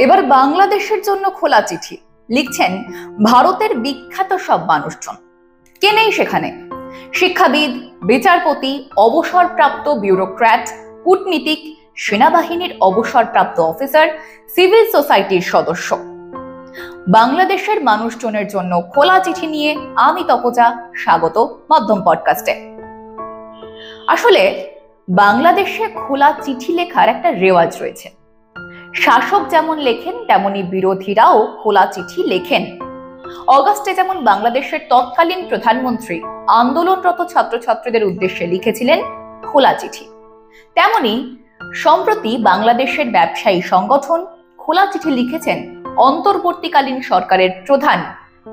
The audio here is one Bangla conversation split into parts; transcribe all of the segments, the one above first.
এবার বাংলাদেশের জন্য খোলা চিঠি লিখছেন ভারতের বিখ্যাত সব মানুষজন। কে নেই সেখানে? শিক্ষাবিদ, বিচারপতি, অবসরপ্রাপ্ত ব্যুরোক্র্যাট, কূটনীতিক, সেনাবাহিনীর অবসরপ্রাপ্ত অফিসার, সিভিল সোসাইটির সদস্য। বাংলাদেশের মানুষজনের জন্য খোলা চিঠি নিয়ে আমি তপজা, স্বাগত মাধ্যম পডকাস্টে। আসলে বাংলাদেশে খোলা চিঠি লেখার একটা রেওয়াজ রয়েছে। শাসক যেমন লেখেন তেমনি বিরোধীরাও খোলা চিঠি লেখেন। অগাস্টে যেমন বাংলাদেশের তৎকালীন প্রধানমন্ত্রী আন্দোলনরত ছাত্রছাত্রীদের উদ্দেশ্যে লিখেছিলেন খোলা চিঠি, তেমনি সম্প্রতি বাংলাদেশের ব্যবসায়ী সংগঠন খোলা চিঠি লিখেছেন অন্তর্বর্তীকালীন সরকারের প্রধান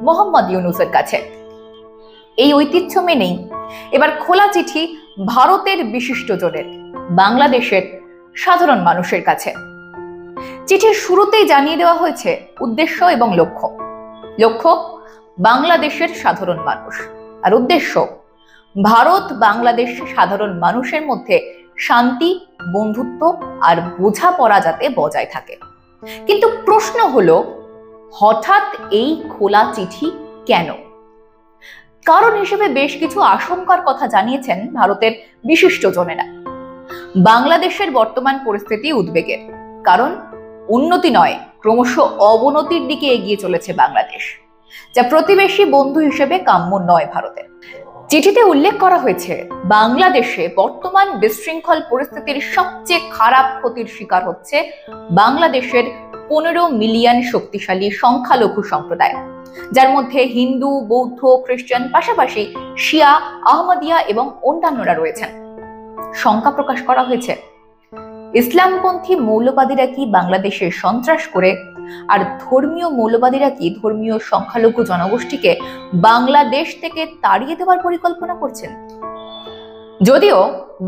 মোহাম্মদ ইউনূসের কাছে। এই ঐতিহ্য মেনেই এবার খোলা চিঠি ভারতের বিশিষ্টজনের, বাংলাদেশের সাধারণ মানুষের কাছে। চিঠির শুরুতেই জানিয়ে দেওয়া হয়েছে উদ্দেশ্য এবং লক্ষ্য। লক্ষ্য বাংলাদেশের সাধারণ মানুষ, আর উদ্দেশ্য ভারত বাংলাদেশ সাধারণ মানুষের মধ্যে শান্তি, বন্ধুত্ব আর বোঝাপড়া যাতে বজায় থাকে। কিন্তু প্রশ্ন হলো, হঠাৎ এই খোলা চিঠি কেন? কারণ হিসেবে বেশ কিছু আশঙ্কার কথা জানিয়েছেন ভারতের বিশিষ্টজনেরা। বাংলাদেশের বর্তমান পরিস্থিতি উদ্বেগের, কারণ উন্নতি নয়, ক্রমশ অবনতির দিকে এগিয়ে চলেছে বাংলাদেশ, যা প্রতিবেশী বন্ধু হিসেবে কাম্য নয় ভারতের। চিঠিতে উল্লেখ করা হয়েছে, বাংলাদেশে বর্তমান বিশৃঙ্খল পরিস্থিতির সবচেয়ে খারাপ ক্ষতির শিকার হচ্ছে বাংলাদেশের 15 মিলিয়ন শক্তিশালী সংখ্যালঘু সম্প্রদায়, যার মধ্যে হিন্দু, বৌদ্ধ, খ্রিস্টান, পাশাপাশি শিয়া, আহমদিয়া এবং অন্যান্যরা রয়েছেন। শঙ্কা প্রকাশ করা হয়েছে, ইসলামপন্থী মৌলবাদীরা কি বাংলাদেশে সন্ত্রাস করে, আর ধর্মীয় মৌলবাদীরা কি ধর্মীয় সংখ্যালঘু জনগোষ্ঠীকে বাংলাদেশ থেকে তাড়িয়ে দেওয়ার পরিকল্পনা করছেন? যদিও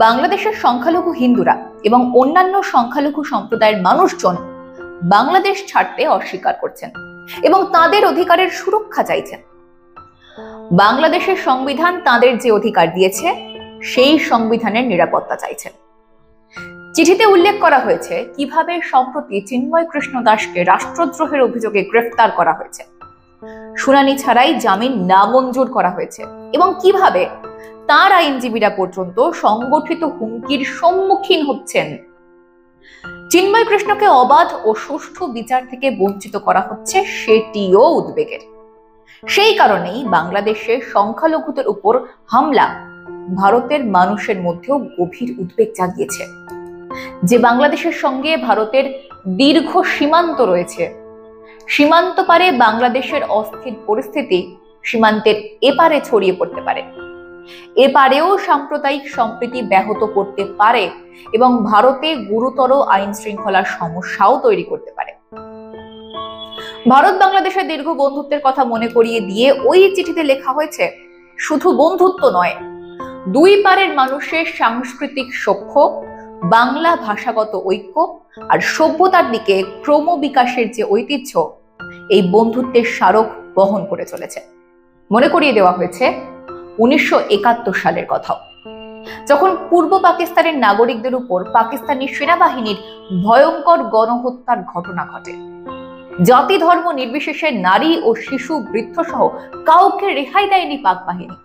বাংলাদেশের সংখ্যালঘু হিন্দুরা এবং অন্যান্য সংখ্যালঘু সম্প্রদায়ের মানুষজন বাংলাদেশ ছাড়তে অস্বীকার করছেন এবং তাদের অধিকারের সুরক্ষা চাইছেন। বাংলাদেশের সংবিধান তাদের যে অধিকার দিয়েছে সেই সংবিধানের নিরাপত্তা চাইছেন। চিঠিতে উল্লেখ করা হয়েছে কিভাবে সম্প্রতি চিন্ময় কৃষ্ণ দাসকে রাষ্ট্রদ্রোহের অভিযোগে গ্রেফতার করা হয়েছে, শুনানি ছাড়াই জামিন নামঞ্জুর করা হয়েছে এবং কিভাবে তার আইনজীবীরা পর্যন্ত সংগঠিত হুমকির সম্মুখীন হচ্ছেন। চিন্ময় কৃষ্ণকে অবাধ ও সুষ্ঠু বিচার থেকে বঞ্চিত করা হচ্ছে, সেটিও উদ্বেগের। সেই কারণেই বাংলাদেশে সংখ্যালঘুদের উপর হামলা ভারতের মানুষের মধ্যেও গভীর উদ্বেগ জাগিয়েছে। যে বাংলাদেশের সঙ্গে ভারতের দীর্ঘ সীমান্ত রয়েছে, সীমান্ত পারে বাংলাদেশের অস্থির পরিস্থিতি সীমান্তের এপারে ছড়িয়ে পড়তে পারে, এপারেও সাম্প্রদায়িক সম্প্রীতি ব্যাহত করতে পারে এবং ভারতে গুরুতর আইন শৃঙ্খলার সমস্যাও তৈরি করতে পারে। ভারত বাংলাদেশের দীর্ঘ বন্ধুত্বের কথা মনে করিয়ে দিয়ে ওই চিঠিতে লেখা হয়েছে, শুধু বন্ধুত্ব নয়, দুই পারের মানুষের সাংস্কৃতিক সখ্য, বাংলা ভাষাগত ঐক্য আর সভ্যতার দিকে ক্রমবিকাশের যে ঐতিহ্য এই বন্ধুত্বের স্মারক বহন করে চলেছে। মনে করিয়ে দেওয়া হয়েছে 1971 সালের কথাও, যখন পূর্ব পাকিস্তানের নাগরিকদের উপর পাকিস্তানি সেনাবাহিনীর ভয়ঙ্কর গণহত্যার ঘটনা ঘটে। জাতি ধর্ম নির্বিশেষে নারী ও শিশু, বৃদ্ধ সহ কাউকে রেহাই দেয়নি পাক বাহিনী।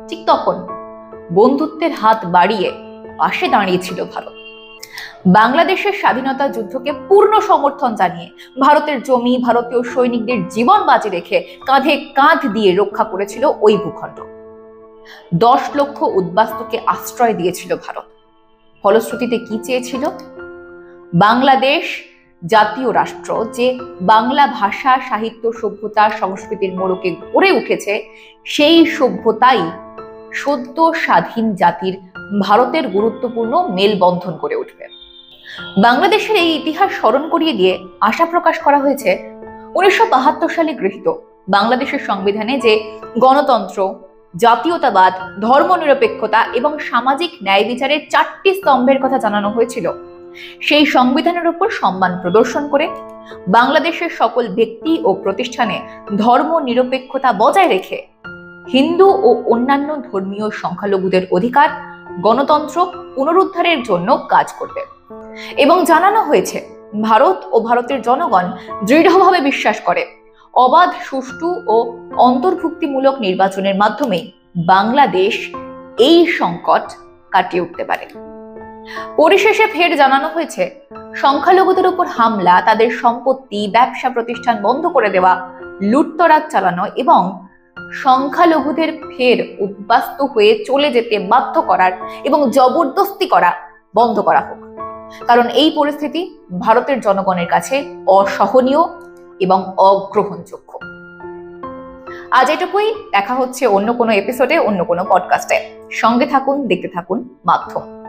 ঠিক তখন বন্ধুত্বের হাত বাড়িয়ে পাশে দাঁড়িয়েছিল ভারত। বাংলাদেশের স্বাধীনতা যুদ্ধকে পূর্ণ সমর্থন জানিয়ে ভারতের জমি, ভারতীয় সৈনিকদের জীবন বাজি রেখে কাঁধে কাঁধ দিয়ে রক্ষা করেছিল ওই ভূখণ্ড। 10 লক্ষ উদ্বাস্তুকে আশ্রয় দিয়েছিল ভারত। ফলশ্রুতিতে কি চেয়েছিল? বাংলাদেশ জাতীয় রাষ্ট্র, যে বাংলা ভাষা, সাহিত্য, সভ্যতা, সংস্কৃতির মোড়কে গড়ে উঠেছে, সেই সভ্যতাই সদ্য স্বাধীন জাতির ভারতের গুরুত্বপূর্ণ মেলবন্ধন করে উঠবে। বাংলাদেশের এই ইতিহাস স্মরণ করিয়ে দিয়ে আশা প্রকাশ করা হয়েছে 1972 সালে গৃহীত বাংলাদেশের সংবিধানে যে গণতন্ত্র, জাতীয়তাবাদ, ধর্মনিরপেক্ষতা এবং সামাজিক ন্যায় বিচারের 4টি স্তম্ভের কথা জানানো হয়েছিল, সেই সংবিধানের উপর সম্মান প্রদর্শন করে বাংলাদেশের সকল ব্যক্তি ও প্রতিষ্ঠানে ধর্ম নিরপেক্ষতা বজায় রেখে হিন্দু ও অন্যান্য ধর্মীয় সংখ্যালঘুদের অধিকার, গণতন্ত্র পুনরুদ্ধারের জন্য কাজ করবে। এবং জানানো হয়েছে ভারত ও ভারতের জনগণ দৃঢ়ভাবে বিশ্বাস করে অবাধ, সুষ্ঠু ও অন্তর্ভুক্তিমূলক নির্বাচনের মাধ্যমে বাংলাদেশ এই সংকট কাটিয়ে উঠতে পারে। পরিশেষে ফের জানানো হয়েছে, সংখ্যালঘুদের উপর হামলা, তাদের সম্পত্তি, ব্যবসা প্রতিষ্ঠান বন্ধ করে দেওয়া, লুটতরাজ চালানো এবং সংখ্যালঘুদের ফের উদ্বাস্তু হয়ে চলে যেতে বাধ্য করার এবং জবরদস্তি করা বন্ধ করা হোক, কারণ এই পরিস্থিতি ভারতের জনগণের কাছে অসহনীয় এবং অগ্রহণযোগ্য। আজ এটুকুই, দেখা হচ্ছে অন্য কোনো এপিসোডে, অন্য কোনো পডকাস্টে। সঙ্গে থাকুন, দেখতে থাকুন মাধ্যম।